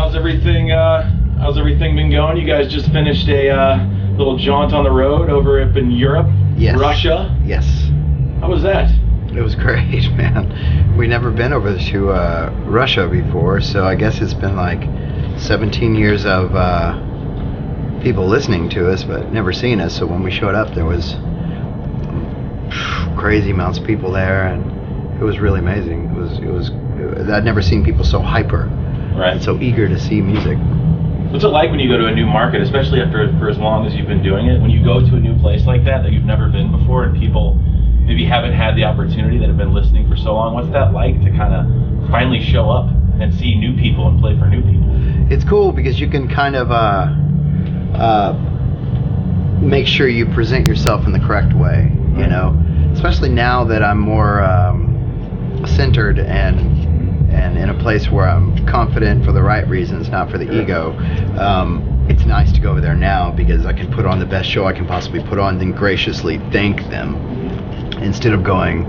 how's everything been going? You guys just finished a little jaunt on the road over up in Europe, yes. Russia. Yes. How was that? It was great, man. We'd never been over to Russia before, so I guess it's been like 17 years of people listening to us, but never seen us. So when we showed up, there was crazy amounts of people there, and it was really amazing. I'd never seen people so hyper, right, and so eager to see music. What's it like when you go to a new market, especially for as long as you've been doing it? When you go to a new place like that you've never been before, and people maybe haven't had the opportunity that have been listening for so long, what's that like to kind of finally show up and see new people and play for new people? It's cool because you can kind of make sure you present yourself in the correct way, you know, especially now that I'm more centered and in a place where I'm confident for the right reasons, not for the ego. It's nice to go over there now because I can put on the best show I can possibly put on, then graciously thank them instead of going,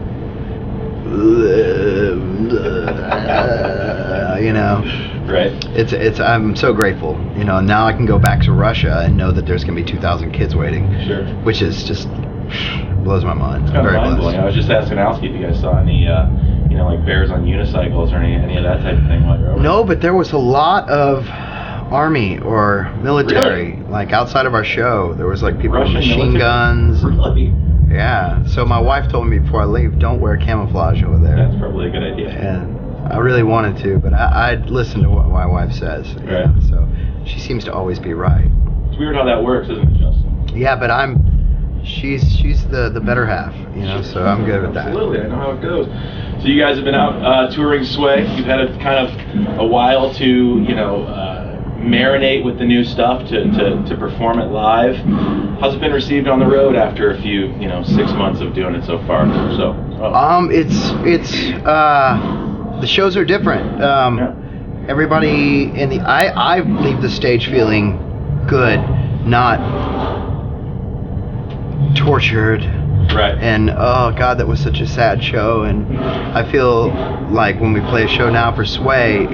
you know. Right. It's I'm so grateful, you know. Now I can go back to Russia and know that there's gonna be 2,000 kids waiting. Sure. Which is just blows my mind. It's kind I'm of very mind-blowing. blessed. I was just asking Alski if you guys saw any, like bears on unicycles or any of that type of thing while you're over. No, but there was a lot of army or military, really? like outside of our show. There was like people Russian with machine military? guns. Really? Yeah. So my wife told me before I leave, don't wear camouflage over there. That's probably a good idea. And I really wanted to, but I'd listen to what my wife says. Right. Know, so she seems to always be right. It's weird how that works, isn't it, Justin? Yeah, but she's the better half, you know, so I'm good with that. Absolutely, I know how it goes. So you guys have been out touring Sway. You've had a kind of a while to, marinate with the new stuff to perform it live. How's it been received on the road after a few, 6 months of doing it so far? It's the shows are different. Everybody I leave the stage feeling good, not tortured. Right. And oh God, that was such a sad show. And I feel like when we play a show now for Sway,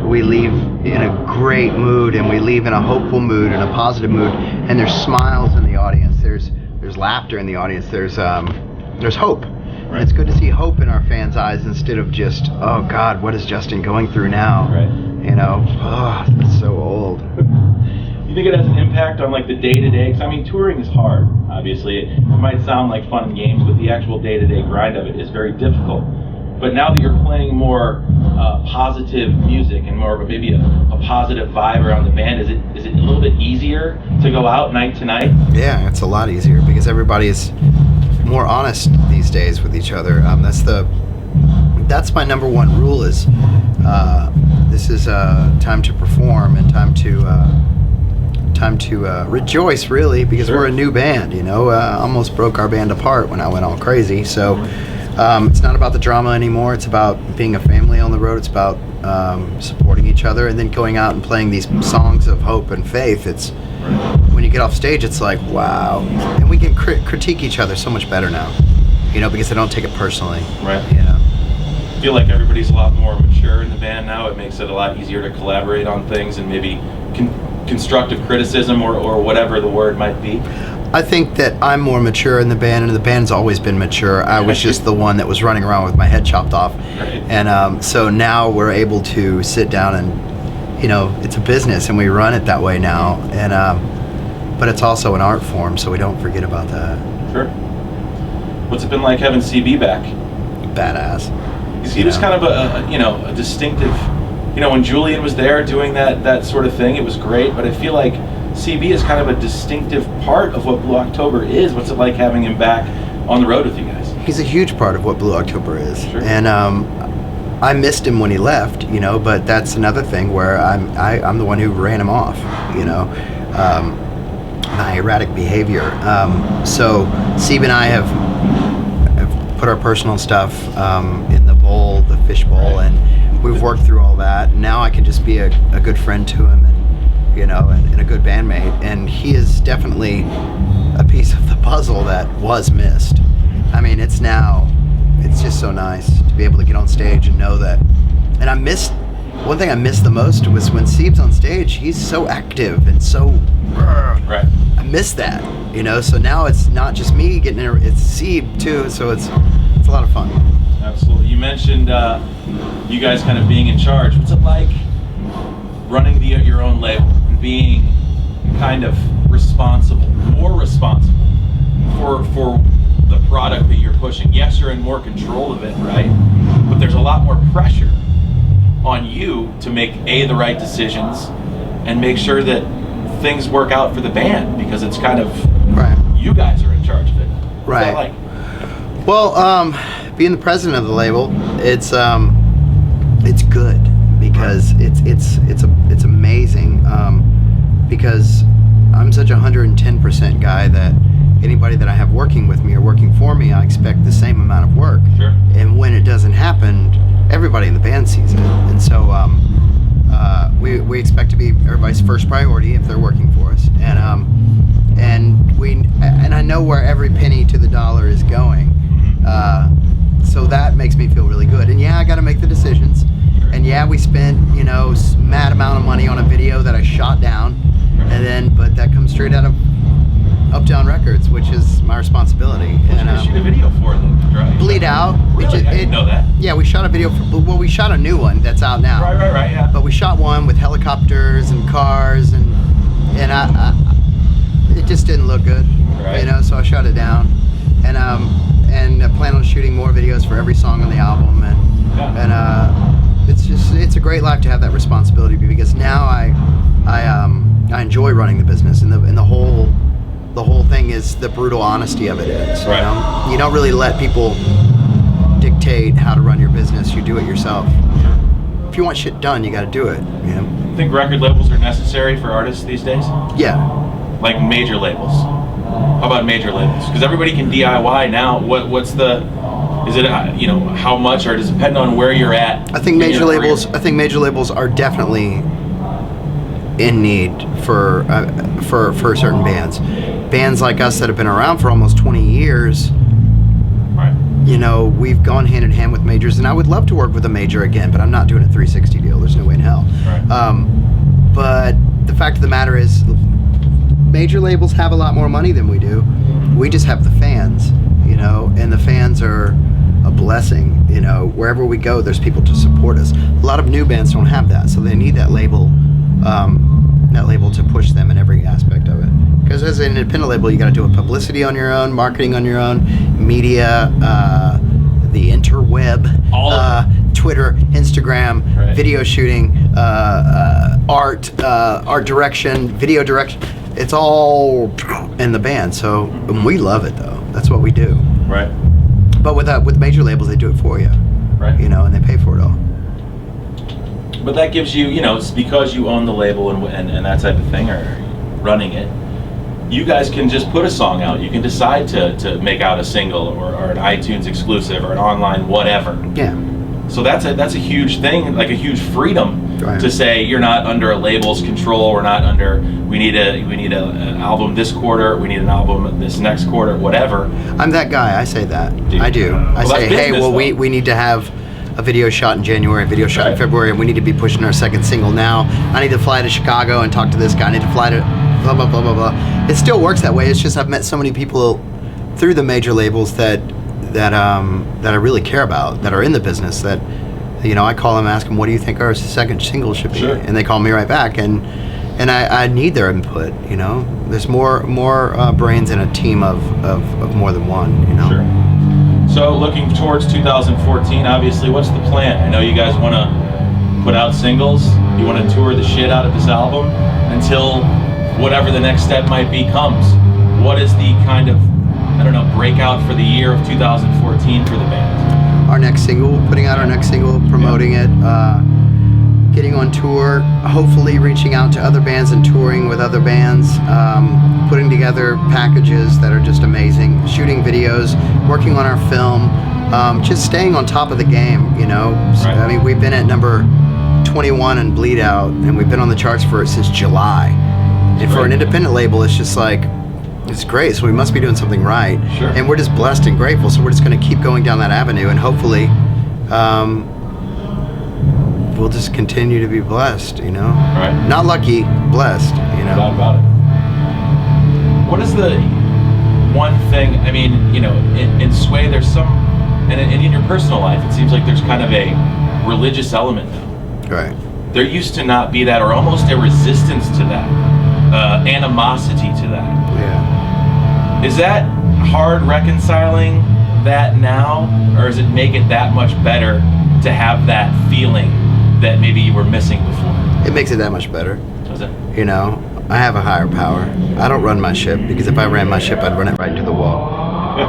we leave in a great mood, and we leave in a hopeful mood and a positive mood. And there's smiles in the audience. There's laughter in the audience. There's hope. Right. And it's good to see hope in our fans' eyes instead of just, oh God, what is Justin going through now? Right. You know, oh, that's so old. You think it has an impact on like the day-to-day? Because I mean, touring is hard. Obviously, it might sound like fun and games, but the actual day-to-day grind of it is very difficult. But now that you're playing more positive music and more of maybe a positive vibe around the band, is it a little bit easier to go out night to night? Yeah, it's a lot easier because everybody is more honest these days with each other. That's my number one rule is this is time to perform and time to rejoice, really, because Sure. we're a new band, almost broke our band apart when I went all crazy. So it's not about the drama anymore. It's about being a family on the road. It's about supporting each other and then going out and playing these songs of hope and faith. It's when you get off stage, it's like, wow. And we can critique each other so much better now, because I don't take it personally. Right. I feel like everybody's a lot more mature in the band now. It makes it a lot easier to collaborate on things and maybe constructive criticism or whatever the word might be. I think that I'm more mature in the band, and the band's always been mature. I was just the one that was running around with my head chopped off. Right. And so now we're able to sit down and, it's a business, and we run it that way now. And but it's also an art form, so we don't forget about that. Sure. What's it been like having CB back? Badass. He was kind of a distinctive, when Julian was there doing that sort of thing, it was great, but I feel like CB is kind of a distinctive part of what Blue October is. What's it like having him back on the road with you guys? He's a huge part of what Blue October is. Sure. And I missed him when he left, but that's another thing where I'm the one who ran him off, my erratic behavior. So Steve and I have put our personal stuff in the bowl, the fish bowl, and we've worked through all that. Now I can just be a good friend to him and a good bandmate. And he is definitely a piece of the puzzle that was missed. I mean, it's just so nice to be able to get on stage and know that. And I miss one thing I missed the most was when Steve's on stage. He's so active and so. Right. I miss that, So now it's not just me getting it; it's Steve too. So it's a lot of fun. Absolutely. You mentioned you guys kind of being in charge. What's it like running your own label and being kind of more responsible for the product that you're pushing? Yes, you're in more control of it, right? But there's a lot more pressure on you to make the right decisions and make sure that things work out for the band, because it's kind of you guys are in charge of it. What's that like? Well, being the president of the label, it's good because it's amazing, because I'm such a 110% guy that anybody that I have working with me or working for me, I expect the same amount of work. Sure. And when it doesn't happen, everybody in the band sees it, and so we expect to be everybody's first priority if they're working for us, and I know where every penny to the dollar is going, so that makes me feel really good. And yeah, I got to make the decisions, and yeah, we spent mad amount of money on a video that I shot down, but that comes straight out of Uptown Records, which is my responsibility. What did you shoot a video for then? Right. Bleed Out. Really? I didn't know that. Yeah, we shot a video we shot a new one that's out now. Right, yeah. But we shot one with helicopters and cars, and it just didn't look good. Right. So I shut it down. And I plan on shooting more videos for every song on the album, and it's a great life to have that responsibility, because now I enjoy running the business, and the whole thing is the brutal honesty of it is. Right. You don't really let people dictate how to run your business. You do it yourself. If you want shit done, you got to do it. You think record labels are necessary for artists these days? Yeah. Like major labels. How about major labels? Because everybody can DIY now. Is it how much, or does it depend on where you're at? I think major labels are definitely in need for certain bands like us that have been around for almost 20 years. Right. We've gone hand in hand with majors, and I would love to work with a major again, but I'm not doing a 360 deal. There's no way in hell. Right. But the fact of the matter is, major labels have a lot more money than we do. We just have the fans, and the fans are a blessing. Wherever we go, there's people to support us. A lot of new bands don't have that, so they need that label to push them in every aspect of it. Because as an independent label, you got to do publicity on your own, marketing on your own, media, the interweb, Twitter, Instagram, video shooting, art direction, video direction. It's all in the band. So we love it, though. That's what we do. Right. But with major labels, they do it for you. Right. And they pay for it all. But that gives you, it's because you own the label and that type of thing, or running it, you guys can just put a song out. You can decide to make out a single or an iTunes exclusive or an online whatever. Yeah. So that's a huge thing, like a huge freedom to say you're not under a label's control. We're not under, we need an album this quarter, we need an album this next quarter, whatever. I'm that guy. I say that. Dude. I do. I say, hey, well, we need to have a video shot in January, a video shot in February, and we need to be pushing our second single now. I need to fly to Chicago and talk to this guy. I need to fly to blah, blah, blah, blah, blah. It still works that way. It's just I've met so many people through the major labels that I really care about, that are in the business, that, I call them, ask them, what do you think our second single should be? Sure. And they call me right back, and I need their input, There's more brains in a team of more than one, Sure. So looking towards 2014, obviously, what's the plan? I know you guys want to put out singles. You want to tour the shit out of this album until whatever the next step might be comes. What is the kind of, breakout for the year of 2014 for the band? Our next single, putting out our next single, promoting it, getting on tour, hopefully reaching out to other bands and touring with other bands, putting together packages that are just amazing, shooting videos, working on our film, just staying on top of the game, Right. I mean, we've been at number 21 in Bleed Out, and we've been on the charts for it since July. And for an independent label, it's just like, it's great, so we must be doing something right. Sure. And we're just blessed and grateful, so we're just going to keep going down that avenue, and hopefully we'll just continue to be blessed, you know. Right. Not lucky, blessed, you know. No doubt about it. What is the one thing? I mean, you know, in Sway, there's some, and in your personal life, it seems like there's kind of a religious element now. Right. There used to not be that, or almost a resistance to that, animosity to that. Yeah. Is that hard reconciling that now, or does it make it that much better to have that feeling that maybe you were missing before? It makes it that much better. Does it? You know, I have a higher power. I don't run my ship, because if I ran my ship, I'd run it right into the wall.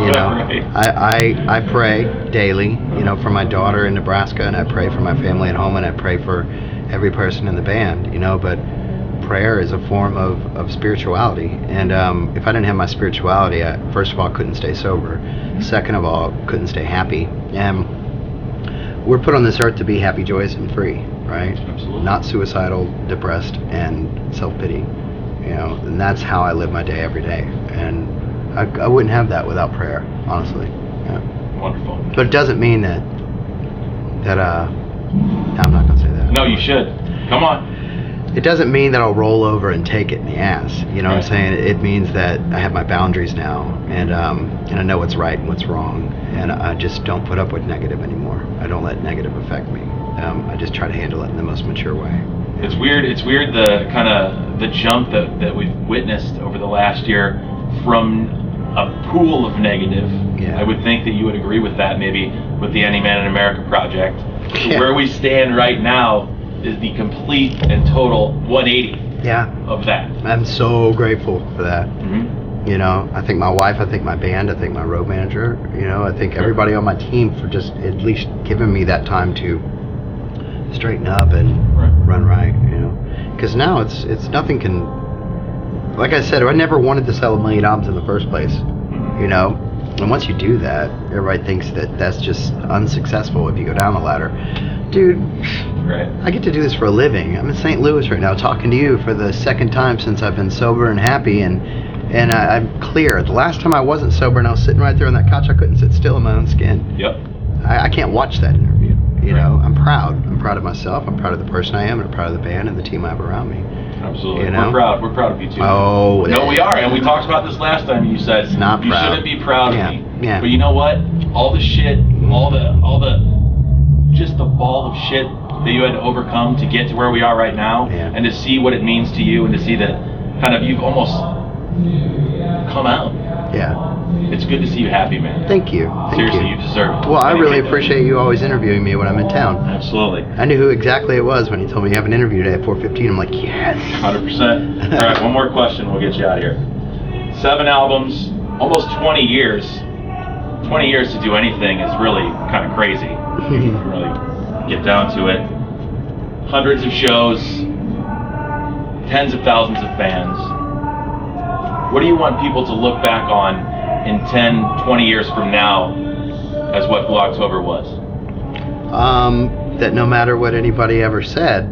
You know, Right. I pray daily, you know, for my daughter in Nebraska, and I pray for my family at home, and I pray for every person in the band, you know, but prayer is a form of spirituality. And if I didn't have my spirituality, I, first of all, couldn't stay sober. Second of all, couldn't stay happy. And we're put on this earth to be happy, joyous, and free, right? Absolutely. Not suicidal, depressed, and self-pity. You know, and that's how I live my day every day. And I wouldn't have that without prayer, honestly. Yeah. Wonderful. But it doesn't mean that I'm not gonna say that. No, you should. Come on. It doesn't mean that I'll roll over and take it in the ass. You know what I'm saying? It means that I have my boundaries now, and I know what's right and what's wrong, and I just don't put up with negative anymore. I don't let negative affect me. I just try to handle it in the most mature way. It's weird. It's weird the kind of the jump that we've witnessed over the last year from a pool of negative. Yeah. I would think that you would agree with that, maybe with the Any Man in America project. Yeah. Where we stand right now is the complete and total 180 Yeah. of that. I'm so grateful for that. Mm-hmm. You know, I thank my wife, I thank my band, I thank my road manager, you know, I thank everybody on my team for just at least giving me that time to straighten up and run right, you know. Because now it's nothing can, like I said, I never wanted to sell 1 million albums in the first place, you know. And once you do that, everybody thinks that that's just unsuccessful if you go down the ladder. Dude, Right. I get to do this for a living. I'm in St. Louis right now talking to you for the second time since I've been sober and happy, and I'm clear. The last time I wasn't sober and I was sitting right there on that couch, I couldn't sit still in my own skin. Yep. I can't watch that interview. You know, I'm proud. I'm proud of myself. I'm proud of the person I am, and I'm proud of the band and the team I have around me. Absolutely. You know? We're proud of you too. Oh, No, we are, and we talked about this last time. You said Not you proud. shouldn't be proud Yeah, of me. yeah. But you know what? All the shit, all the just the ball of shit that you had to overcome to get to where we are right now, Yeah. and to see what it means to you, and to see that kind of you've almost come out. Yeah. It's good to see you happy, man. Thank you. Thank Seriously, you. you deserve it. Well, I And you really get that. appreciate you always interviewing me when I'm in town. Absolutely. I knew who exactly it was when he told me you have an interview today at 4:15. I'm like, yes. 100%. All right, one more question. We'll get you out of here. 7 albums, almost 20 years. 20 years to do anything is really kind of crazy. If you really get down to it. Hundreds of shows, tens of thousands of fans. What do you want people to look back on in 10, 20 years from now as what Blue October was? That no matter what anybody ever said,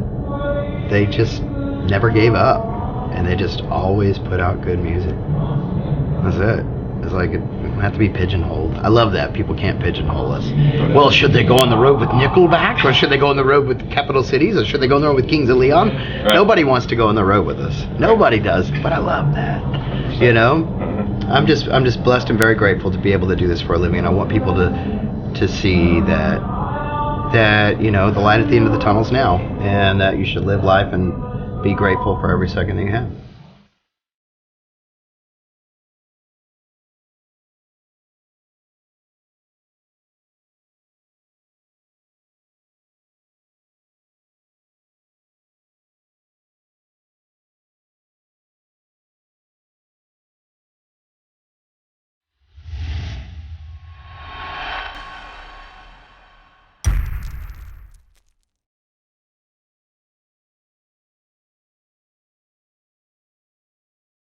they just never gave up, and they just always put out good music. That's it. It's like it don't have to be pigeonholed. I love that people can't pigeonhole us. Well, should they go on the road with Nickelback, or should they go on the road with Capital Cities, or should they go on the road with Kings of Leon? Right. Nobody wants to go on the road with us. Nobody does. But I love that. You know, I'm just blessed and very grateful to be able to do this for a living. And I want people to see that you know, the light at the end of the tunnel's now, and that you should live life and be grateful for every second that you have.